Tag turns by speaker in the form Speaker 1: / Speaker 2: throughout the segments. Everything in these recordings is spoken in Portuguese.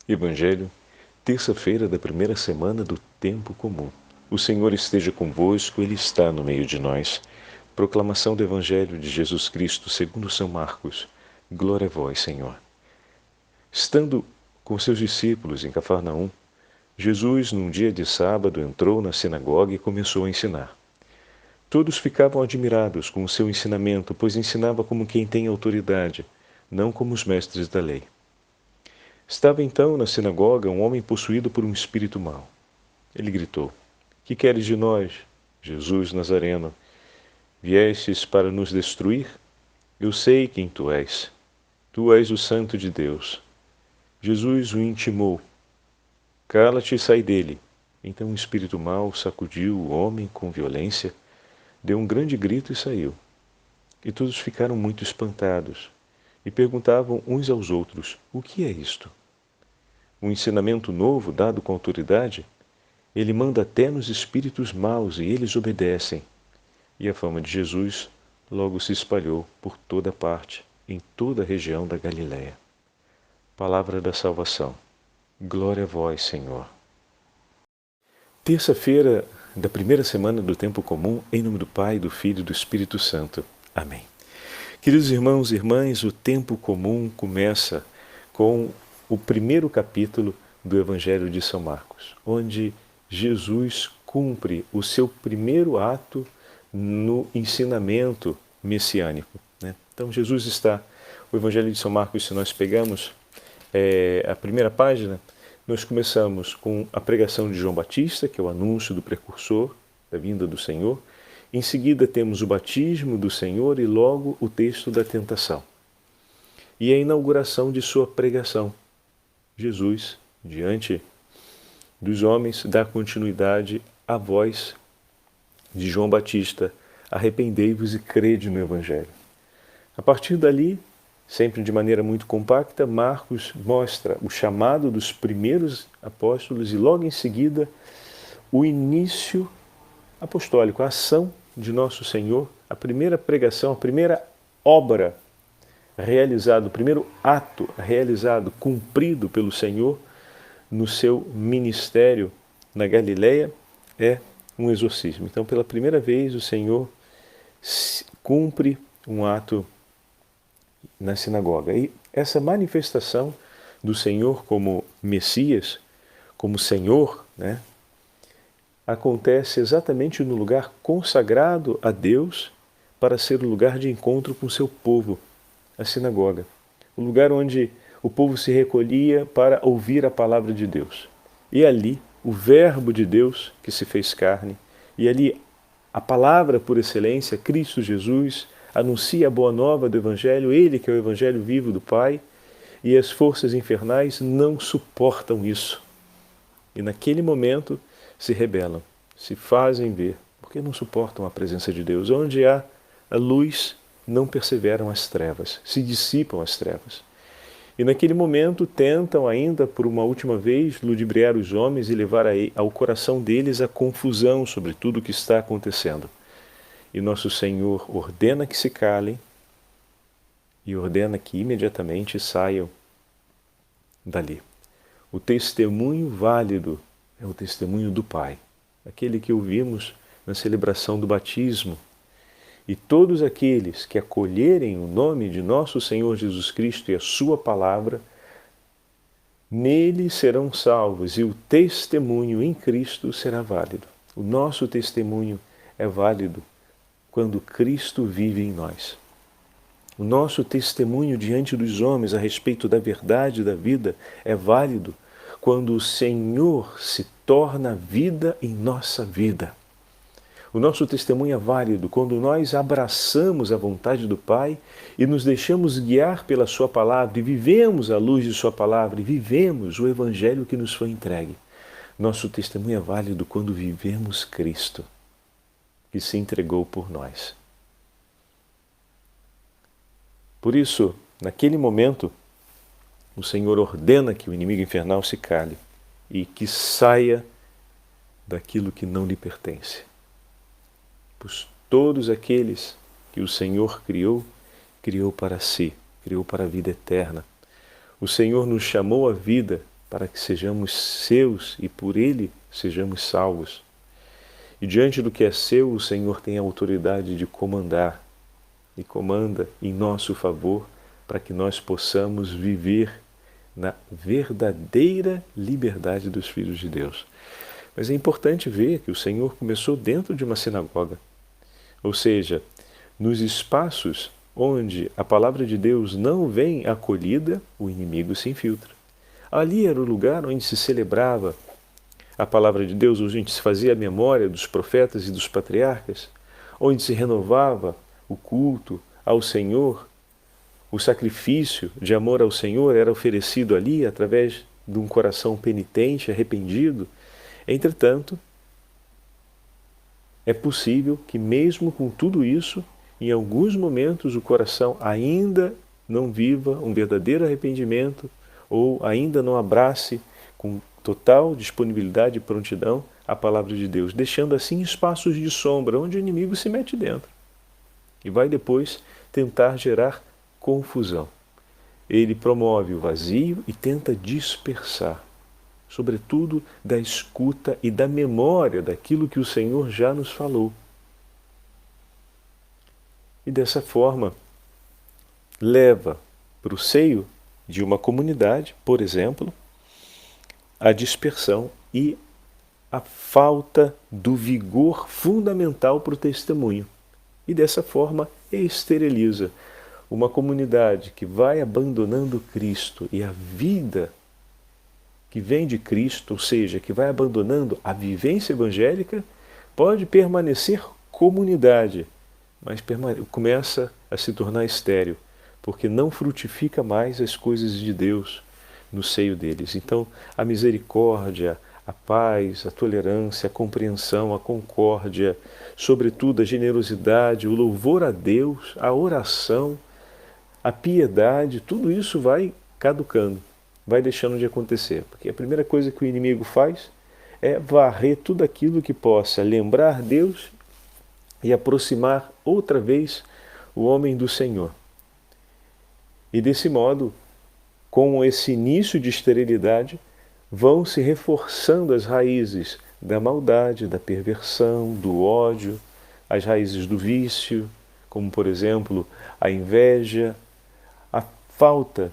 Speaker 1: Evangelho, terça-feira da primeira semana do Tempo Comum. O Senhor esteja convosco, Ele está no meio de nós. Proclamação do Evangelho de Jesus Cristo segundo São Marcos. Glória a vós, Senhor. Estando com seus discípulos em Cafarnaum, Jesus, num dia de sábado, entrou na sinagoga e começou a ensinar. Todos ficavam admirados com o seu ensinamento, pois ensinava como quem tem autoridade, não como os mestres da lei. Estava então na sinagoga um homem possuído por um espírito mau. Ele gritou: Que queres de nós, Jesus Nazareno? Viestes para nos destruir? Eu sei quem tu és. Tu és o Santo de Deus. Jesus o intimou: Cala-te e sai dele. Então o espírito mau sacudiu o homem com violência, deu um grande grito e saiu. E todos ficaram muito espantados e perguntavam uns aos outros: O que é isto? Um ensinamento novo dado com autoridade? Ele manda até nos espíritos maus e eles obedecem. E a fama de Jesus logo se espalhou por toda parte, em toda a região da Galiléia. Palavra da salvação. Glória a vós, Senhor. Terça-feira da primeira semana do Tempo Comum, em nome do Pai, do Filho e do Espírito Santo. Amém. Queridos irmãos e irmãs, o Tempo Comum começa com o primeiro capítulo do Evangelho de São Marcos, onde Jesus cumpre o seu primeiro ato no ensinamento messiânico. Então Jesus está, o Evangelho de São Marcos, se nós pegamos a primeira página, nós começamos com a pregação de João Batista, que é o anúncio do precursor, da vinda do Senhor. Em seguida temos o batismo do Senhor e logo o texto da tentação. E a inauguração de sua pregação. Jesus, diante dos homens, dá continuidade à voz de João Batista: arrependei-vos e crede no Evangelho. A partir dali, sempre de maneira muito compacta, Marcos mostra o chamado dos primeiros apóstolos e logo em seguida o início apostólico, a ação de Nosso Senhor, a primeira pregação, a primeira obra realizado, o primeiro ato realizado, cumprido pelo Senhor no seu ministério na Galileia é um exorcismo. Então, pela primeira vez, o Senhor cumpre um ato na sinagoga. E essa manifestação do Senhor como Messias, como Senhor, acontece exatamente no lugar consagrado a Deus para ser o lugar de encontro com o seu povo, a sinagoga, o lugar onde o povo se recolhia para ouvir a palavra de Deus. E ali, o Verbo de Deus que se fez carne, e ali a palavra por excelência, Cristo Jesus, anuncia a boa nova do Evangelho, Ele que é o Evangelho vivo do Pai, e as forças infernais não suportam isso. E naquele momento se rebelam, se fazem ver, porque não suportam a presença de Deus. Onde há a luz, não perseveram as trevas, se dissipam as trevas. E naquele momento tentam ainda, por uma última vez, ludibriar os homens e levar ao coração deles a confusão sobre tudo o que está acontecendo. E nosso Senhor ordena que se calem e ordena que imediatamente saiam dali. O testemunho válido é o testemunho do Pai, aquele que ouvimos na celebração do batismo. E todos aqueles que acolherem o nome de nosso Senhor Jesus Cristo e a sua palavra, nele serão salvos e o testemunho em Cristo será válido. O nosso testemunho é válido quando Cristo vive em nós. O nosso testemunho diante dos homens a respeito da verdade da vida é válido quando o Senhor se torna vida em nossa vida. O nosso testemunho é válido quando nós abraçamos a vontade do Pai e nos deixamos guiar pela Sua Palavra e vivemos à luz de Sua Palavra e vivemos o Evangelho que nos foi entregue. Nosso testemunho é válido quando vivemos Cristo, que se entregou por nós. Por isso, naquele momento, o Senhor ordena que o inimigo infernal se cale e que saia daquilo que não lhe pertence. Pois todos aqueles que o Senhor criou, criou para si, criou para a vida eterna. O Senhor nos chamou à vida para que sejamos seus e por Ele sejamos salvos. E diante do que é seu, o Senhor tem a autoridade de comandar, e comanda em nosso favor, para que nós possamos viver na verdadeira liberdade dos filhos de Deus. Mas é importante ver que o Senhor começou dentro de uma sinagoga, ou seja, nos espaços onde a palavra de Deus não vem acolhida, o inimigo se infiltra. Ali era o lugar onde se celebrava a palavra de Deus, onde se fazia a memória dos profetas e dos patriarcas, onde se renovava o culto ao Senhor. O sacrifício de amor ao Senhor era oferecido ali através de um coração penitente, arrependido. Entretanto, é possível que mesmo com tudo isso, em alguns momentos o coração ainda não viva um verdadeiro arrependimento ou ainda não abrace com total disponibilidade e prontidão a palavra de Deus, deixando assim espaços de sombra onde o inimigo se mete dentro e vai depois tentar gerar confusão. Ele promove o vazio e tenta dispersar, sobretudo da escuta e da memória daquilo que o Senhor já nos falou. E dessa forma, leva para o seio de uma comunidade, por exemplo, a dispersão e a falta do vigor fundamental para o testemunho. E dessa forma, esteriliza uma comunidade que vai abandonando Cristo e a vida que vem de Cristo, ou seja, que vai abandonando a vivência evangélica, pode permanecer comunidade, mas começa a se tornar estéril, porque não frutifica mais as coisas de Deus no seio deles. Então, a misericórdia, a paz, a tolerância, a compreensão, a concórdia, sobretudo a generosidade, o louvor a Deus, a oração, a piedade, tudo isso vai caducando, vai deixando de acontecer. Porque a primeira coisa que o inimigo faz é varrer tudo aquilo que possa lembrar Deus e aproximar outra vez o homem do Senhor. E desse modo, com esse início de esterilidade, vão se reforçando as raízes da maldade, da perversão, do ódio, as raízes do vício, como por exemplo a inveja, a falta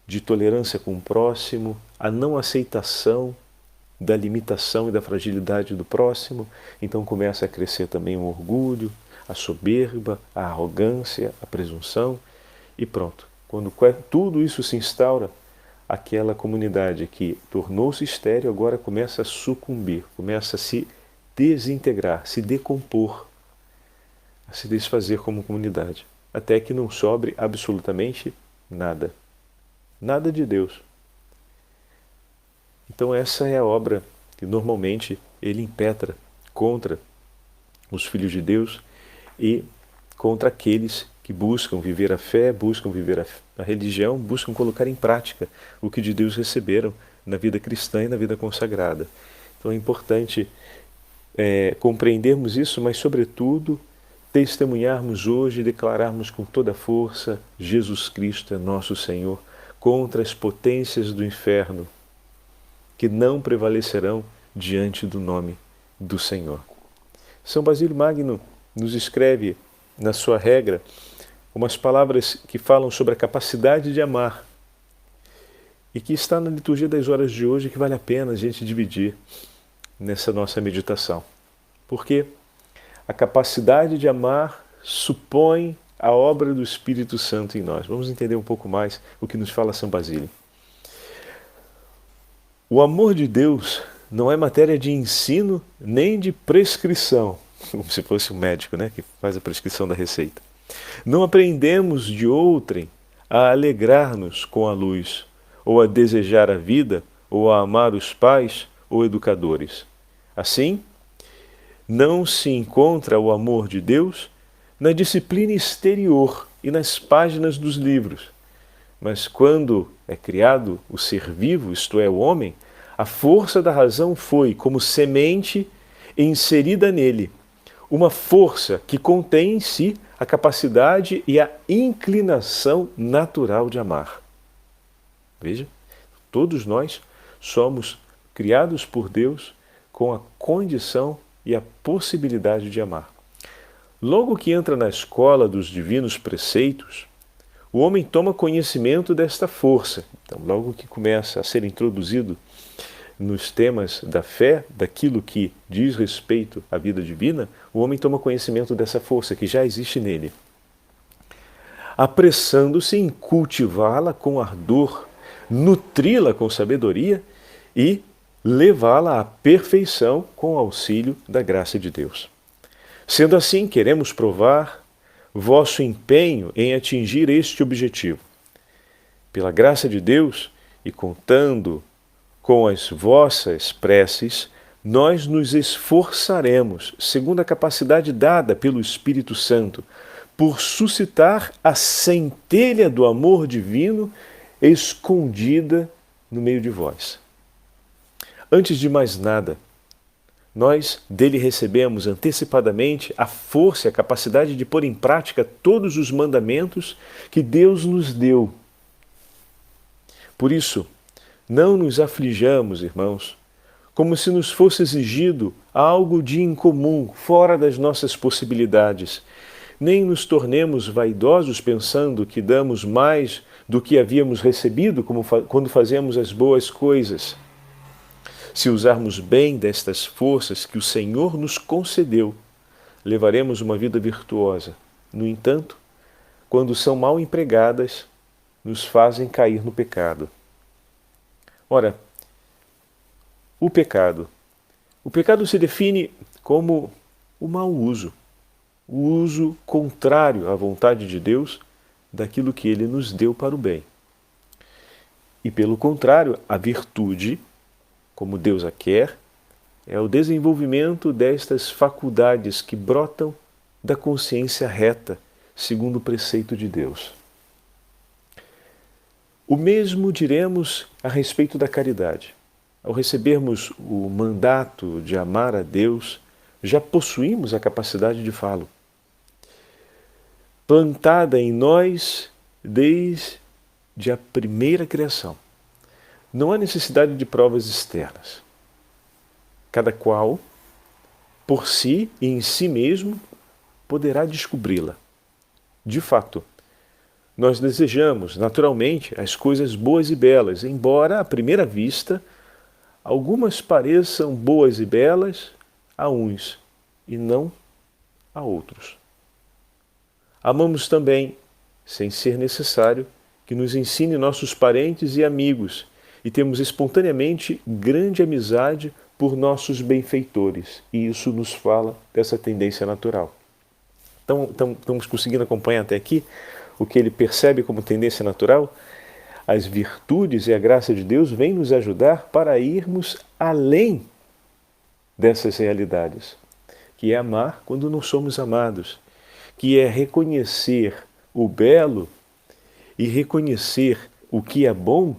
Speaker 1: de tolerância com o próximo, a não aceitação da limitação e da fragilidade do próximo. Então começa a crescer também o orgulho, a soberba, a arrogância, a presunção e pronto. Quando tudo isso se instaura, aquela comunidade que tornou-se estéril agora começa a sucumbir, começa a se desintegrar, se decompor, a se desfazer como comunidade, até que não sobre absolutamente nada. Nada de Deus. Então essa é a obra que normalmente ele impetra contra os filhos de Deus e contra aqueles que buscam viver a fé, buscam viver a religião, buscam colocar em prática o que de Deus receberam na vida cristã e na vida consagrada. Então é importante compreendermos isso, mas sobretudo testemunharmos hoje e declararmos com toda a força: Jesus Cristo é nosso Senhor, contra as potências do inferno, que não prevalecerão diante do nome do Senhor. São Basílio Magno nos escreve na sua regra umas palavras que falam sobre a capacidade de amar e que está na liturgia das horas de hoje, que vale a pena a gente dividir nessa nossa meditação. Porque a capacidade de amar supõe a obra do Espírito Santo em nós. Vamos entender um pouco mais o que nos fala São Basílio. O amor de Deus não é matéria de ensino nem de prescrição, como se fosse um médico, né, que faz a prescrição da receita. Não aprendemos de outrem a alegrar-nos com a luz, ou a desejar a vida, ou a amar os pais ou educadores. Assim, não se encontra o amor de Deus na disciplina exterior e nas páginas dos livros. Mas quando é criado o ser vivo, isto é, o homem, a força da razão foi, como semente, inserida nele, uma força que contém em si a capacidade e a inclinação natural de amar. Veja, todos nós somos criados por Deus com a condição e a possibilidade de amar. Logo que entra na escola dos divinos preceitos, o homem toma conhecimento desta força. Então, logo que começa a ser introduzido nos temas da fé, daquilo que diz respeito à vida divina, o homem toma conhecimento dessa força que já existe nele, apressando-se em cultivá-la com ardor, nutri-la com sabedoria e levá-la à perfeição com o auxílio da graça de Deus. Sendo assim, queremos provar vosso empenho em atingir este objetivo. Pela graça de Deus e contando com as vossas preces, nós nos esforçaremos, segundo a capacidade dada pelo Espírito Santo, por suscitar a centelha do amor divino escondida no meio de vós. Antes de mais nada, nós dele recebemos antecipadamente a força e a capacidade de pôr em prática todos os mandamentos que Deus nos deu. Por isso, não nos aflijamos, irmãos, como se nos fosse exigido algo de incomum, fora das nossas possibilidades. Nem nos tornemos vaidosos pensando que damos mais do que havíamos recebido quando fazemos as boas coisas. Se usarmos bem destas forças que o Senhor nos concedeu, levaremos uma vida virtuosa. No entanto, quando são mal empregadas, nos fazem cair no pecado. Ora, o pecado se define como o mau uso, o uso contrário à vontade de Deus daquilo que Ele nos deu para o bem. E pelo contrário, a virtude, como Deus a quer, é o desenvolvimento destas faculdades que brotam da consciência reta, segundo o preceito de Deus. O mesmo diremos a respeito da caridade. Ao recebermos o mandato de amar a Deus, já possuímos a capacidade de fá-lo. Plantada em nós desde a primeira criação. Não há necessidade de provas externas. Cada qual, por si e em si mesmo, poderá descobri-la. De fato, nós desejamos, naturalmente, as coisas boas e belas, embora, à primeira vista, algumas pareçam boas e belas a uns e não a outros. Amamos também, sem ser necessário, que nos ensine nossos parentes e amigos, e temos espontaneamente grande amizade por nossos benfeitores, e isso nos fala dessa tendência natural. Então, estamos conseguindo acompanhar até aqui o que ele percebe como tendência natural? As virtudes e a graça de Deus vêm nos ajudar para irmos além dessas realidades, que é amar quando não somos amados, que é reconhecer o belo e reconhecer o que é bom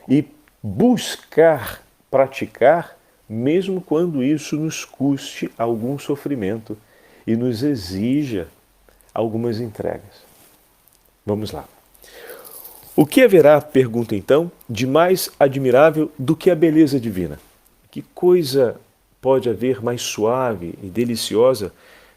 Speaker 1: e buscar praticar, mesmo quando isso nos custe algum sofrimento e nos exija algumas entregas. Vamos lá. O que haverá, pergunta então, de mais admirável do que a beleza divina? Que coisa pode haver mais suave e deliciosa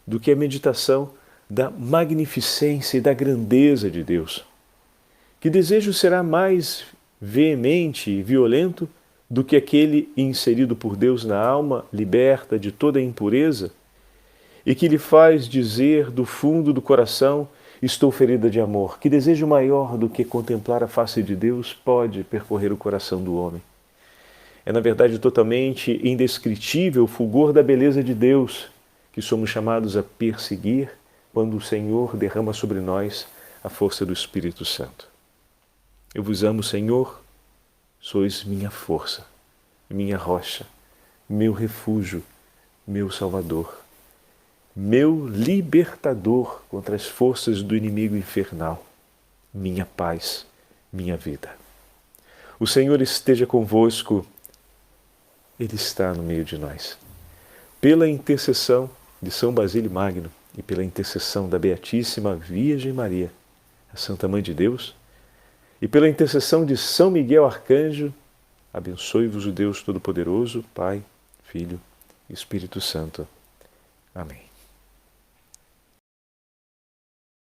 Speaker 1: do que a meditação da magnificência e da grandeza de Deus? Que desejo será mais veemente e violento do que aquele inserido por Deus na alma, liberta de toda a impureza, e que lhe faz dizer do fundo do coração: estou ferida de amor. Que desejo maior do que contemplar a face de Deus pode percorrer o coração do homem? É, na verdade, totalmente indescritível o fulgor da beleza de Deus, que somos chamados a perseguir quando o Senhor derrama sobre nós a força do Espírito Santo. Eu vos amo, Senhor, sois minha força, minha rocha, meu refúgio, meu Salvador, meu libertador contra as forças do inimigo infernal, minha paz, minha vida. O Senhor esteja convosco, Ele está no meio de nós. Pela intercessão de São Basílio Magno e pela intercessão da Beatíssima Virgem Maria, a Santa Mãe de Deus, e pela intercessão de São Miguel Arcanjo, Abençoe-vos o Deus Todo-Poderoso, Pai, Filho e Espírito Santo. Amém.